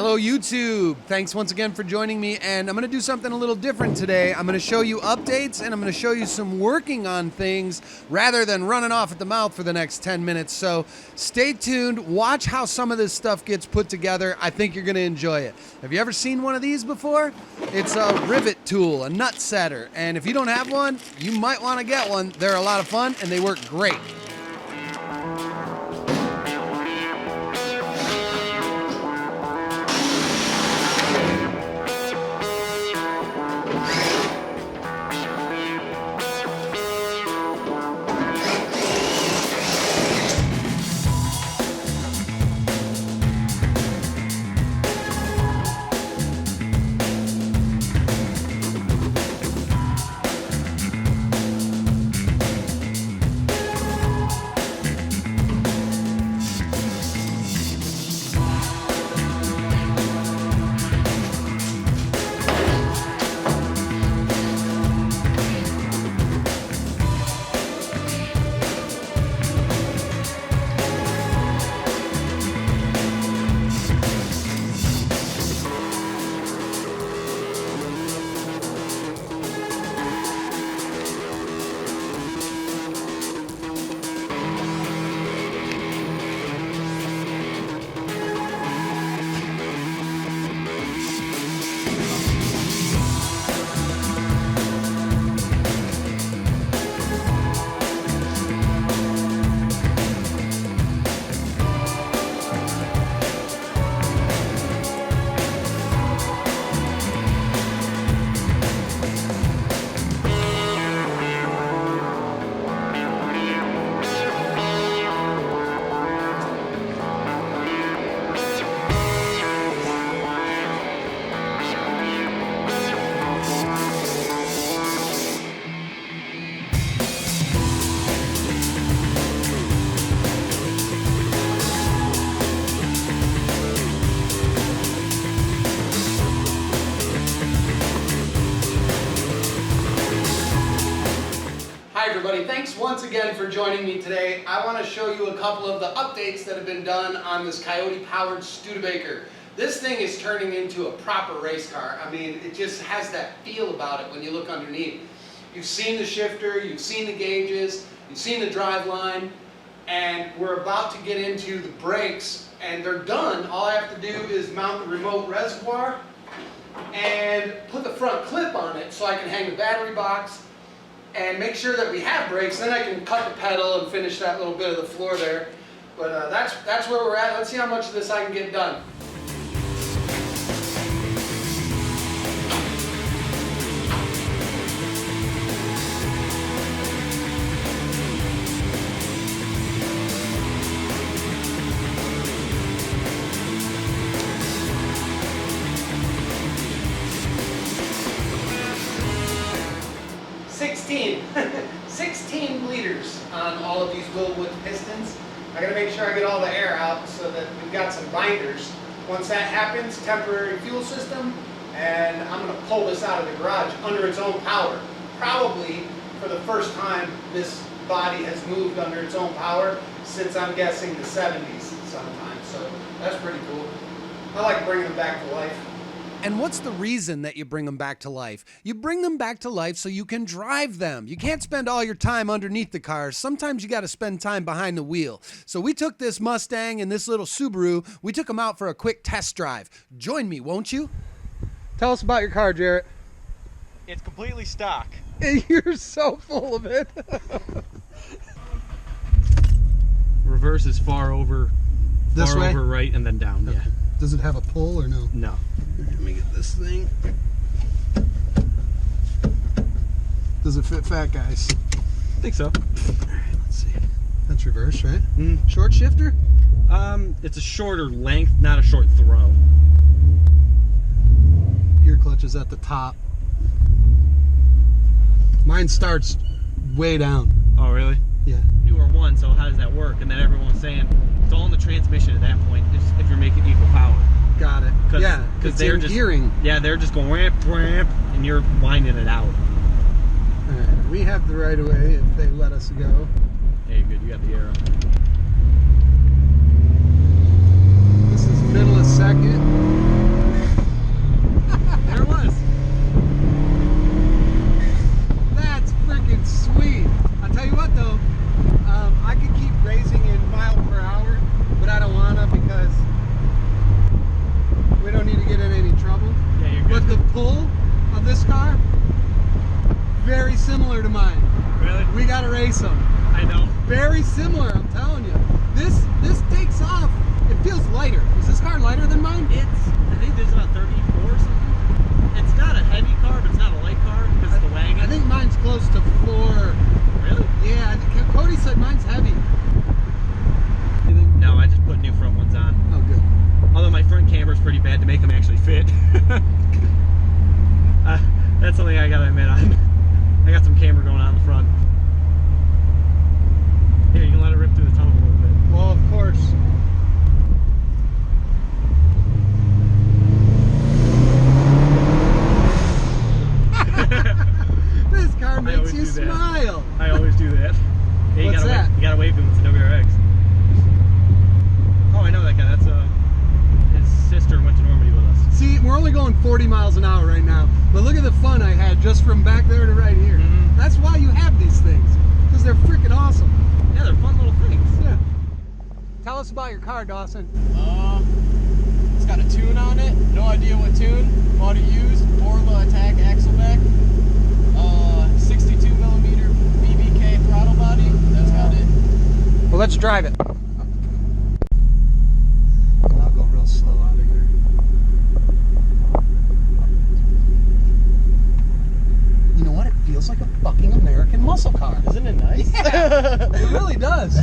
Hello YouTube! Thanks once again for joining me, and I'm going to do something a little different today. I'm going to show you updates and I'm going to show you some working on things rather than running off at the mouth for the next 10 minutes. So stay tuned, watch how some of this stuff gets put together. I think you're going to enjoy it. Have you ever seen one of these before? It's a rivet tool, a nut setter, and if you don't have one, you might want to get one. They're a lot of fun and they work great. Hi everybody, thanks once again for joining me today. I want to show you a couple of the updates that have been done on this Coyote powered Studebaker. This thing is turning into a proper race car. I mean, it just has that feel about it when you look underneath. You've seen the shifter, you've seen the gauges, you've seen the drive line, and we're about to get into the brakes, and they're done. All I have to do is mount the remote reservoir and put the front clip on it so I can hang the battery box and make sure that we have brakes. Then I can cut the pedal and finish that little bit of the floor there. But that's where we're at. Let's see how much of this I can get done. $16 liters on all of these Willwood pistons. I gotta make sure I get all the air out so that we've got some binders. Once that happens, temporary fuel system, and I'm gonna pull this out of the garage under its own power. Probably for the first time this body has moved under its own power since, I'm guessing, the 70s sometime. So that's pretty cool. I like bringing them back to life. And what's the reason that you bring them back to life? You bring them back to life so you can drive them. You can't spend all your time underneath the cars. Sometimes you got to spend time behind the wheel. So we took this Mustang and this little Subaru, we took them out for a quick test drive. Join me, won't you? Tell us about your car, Jarrett. It's completely stock. You're so full of it. Reverse is far over, This way? over right, and then down. Okay. Yeah. Does it have a pull or no? No. Let me get this thing. Does it fit fat guys? I think so. All right, let's see. That's reverse, right? Mm. Short shifter? It's a shorter length, not a short throw. Gear clutch is at the top. Mine starts way down. Oh, really? Yeah. Newer one, so how does that work? And then everyone was saying it's all in the transmission at that point if you're making equal power. Got it. Cause, yeah, because it's they're in just gearing. Yeah, they're just going ramp, ramp, and you're winding it out. All right, we have the right of way if they let us go. Hey, good, you got the arrow. This is middle of second. similar to mine. Really? We gotta race them. I know. Very similar, I'm telling you. This takes off. It feels lighter. Is this car lighter than mine? I think this is about 34 or something. It's not a heavy car, but it's not a light car because it's the wagon. I think mine's close to 4. Really? Yeah, I think Cody said mine's heavy. No, I just put new front ones on. Oh, good. Although my front camber's pretty bad to make them actually fit. That's something I gotta admit on. I got some camber going on in the front. Here, you can let it rip through the tunnel a little bit. Well, of course. This car makes you smile. I always do that. Yeah, What's that? You gotta wave to him. It's a WRX. Oh, I know that guy. That's his sister went to Normandy with us. See, we're only going 40 miles an hour right now, but look at the fun I had just from back there to right here. Mm-hmm. That's why you have these things, because they're freaking awesome. Yeah, they're fun little things. Yeah. Tell us about your car, Dawson. It's got a tune on it. No idea what tune. Bought it used. Orla Attack Axleback. 62 millimeter BBK throttle body. That's got it. Well, let's drive it. I'll go real slow out of here. You know what? It feels like a fucking American muscle car. Isn't it nice? Yeah, it really does.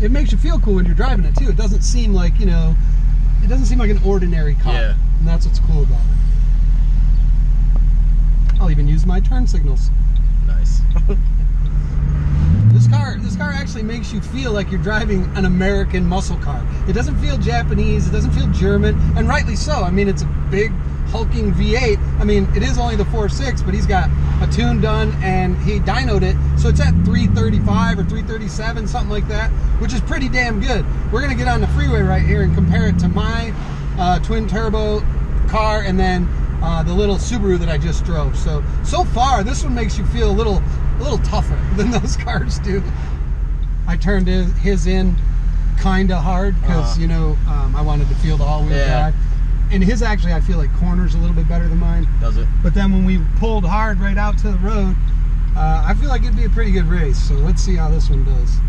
It makes you feel cool when you're driving it too. It doesn't seem like, you know, it doesn't seem like an ordinary car. Yeah. And that's what's cool about it. I'll even use my turn signals. Nice. This car actually makes you feel like you're driving an American muscle car. It doesn't feel Japanese, it doesn't feel German, and rightly so. I mean, it's a big, hulking V8. I mean, it is only the 4.6, but he's got a tune done, and he dynoed it, so it's at 335 or 337, something like that, which is pretty damn good. We're going to get on the freeway right here and compare it to my twin-turbo car, and then the little Subaru that I just drove. So far, this one makes you feel a little tougher than those cars do. I turned his in kind of hard because you know, I wanted to feel the all-wheel drive. And his actually, I feel like corners a little bit better than mine. Does it? But then when we pulled hard right out to the road, I feel like it'd be a pretty good race. So let's see how this one does.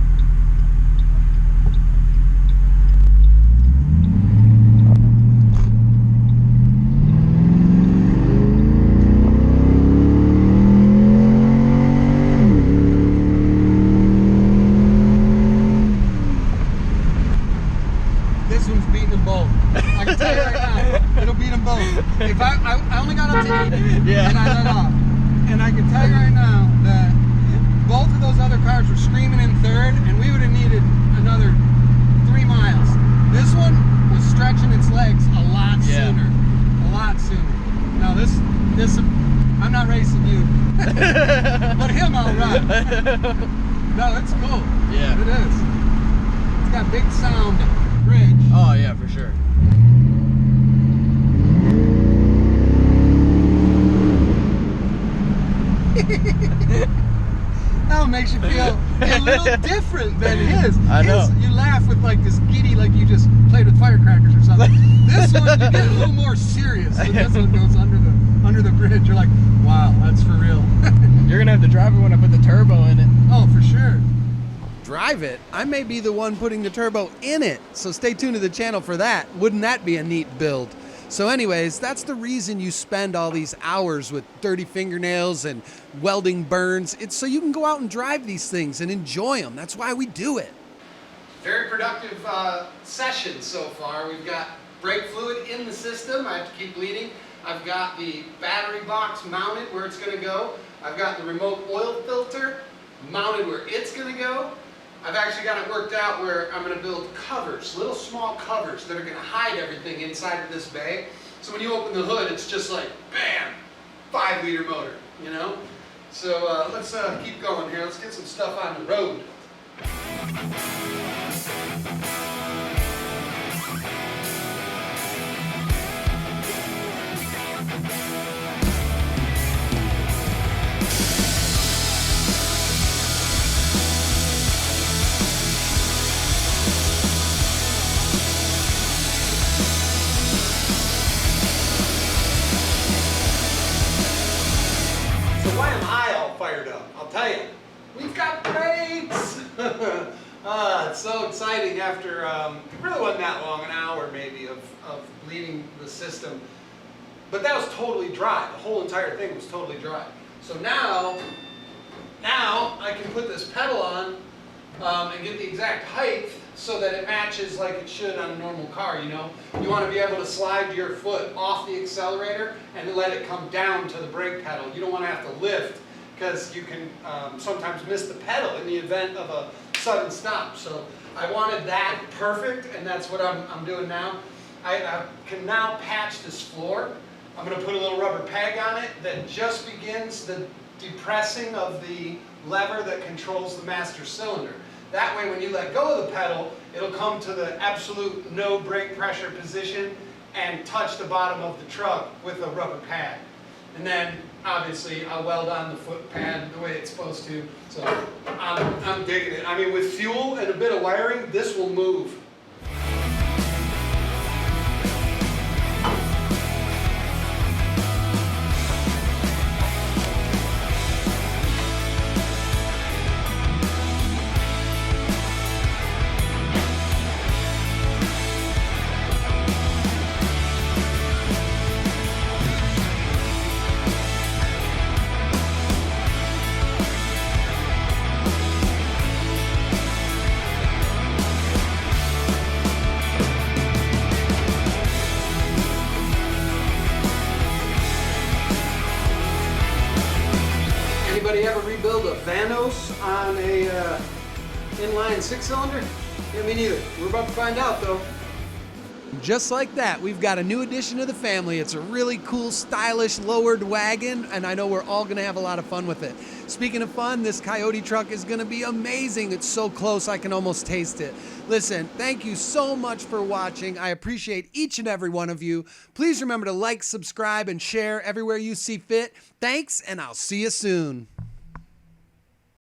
This one's beating them both. I can tell you right now, it'll beat them both. If I only got up to 80, Yeah. and I let off. And I can tell you right now that both of those other cars were screaming in third, and we would have needed another 3 miles. This one was stretching its legs a lot sooner. A lot sooner. Now this, I'm not racing you. But him I'll run. No, it's cool. Yeah. It is. It's got big sound bridge. Oh yeah, for sure. That one makes you feel a little different than his. I know. You laugh with like this giddy, like you just played with firecrackers or something. This one, you get a little more serious. So this one goes under the bridge. You're like, wow, that's for real. You're gonna have to drive it when I put the turbo in it. Oh, for sure. Drive it. I may be the one putting the turbo in it, so stay tuned to the channel for that. Wouldn't that be a neat build? So anyways, that's the reason you spend all these hours with dirty fingernails and welding burns. It's so you can go out and drive these things and enjoy them. That's why we do it. Very productive session so far. We've got brake fluid in the system. I have to keep bleeding. I've got the battery box mounted where it's going to go. I've got the remote oil filter mounted where it's going to go. I've actually got it worked out where I'm going to build covers, little small covers that are going to hide everything inside of this bay. So when you open the hood, it's just like, bam, 5-liter motor, you know? So let's keep going here. Let's get some stuff on the road. We've got brakes! It's so exciting after, it really wasn't that long, an hour maybe of bleeding the system. But that was totally dry. The whole entire thing was totally dry. So now I can put this pedal on and get the exact height so that it matches like it should on a normal car, you know? You want to be able to slide your foot off the accelerator and let it come down to the brake pedal. You don't want to have to lift because you can sometimes miss the pedal in the event of a sudden stop. So I wanted that perfect, and that's what I'm doing now. I can now patch this floor. I'm going to put a little rubber peg on it that just begins the depressing of the lever that controls the master cylinder. That way when you let go of the pedal, it'll come to the absolute no brake pressure position and touch the bottom of the truck with a rubber pad. And then obviously I'll weld on the foot pad the way it's supposed to. So I'm digging it. I mean, with fuel and a bit of wiring, this will move. Anybody ever rebuild a Vanos on a inline 6-cylinder? Yeah, me neither. We're about to find out though. Just like that, we've got a new addition to the family. It's a really cool, stylish, lowered wagon, and I know we're all going to have a lot of fun with it. Speaking of fun, this Coyote truck is going to be amazing. It's so close, I can almost taste it. Listen, thank you so much for watching. I appreciate each and every one of you. Please remember to like, subscribe, and share everywhere you see fit. Thanks, and I'll see you soon.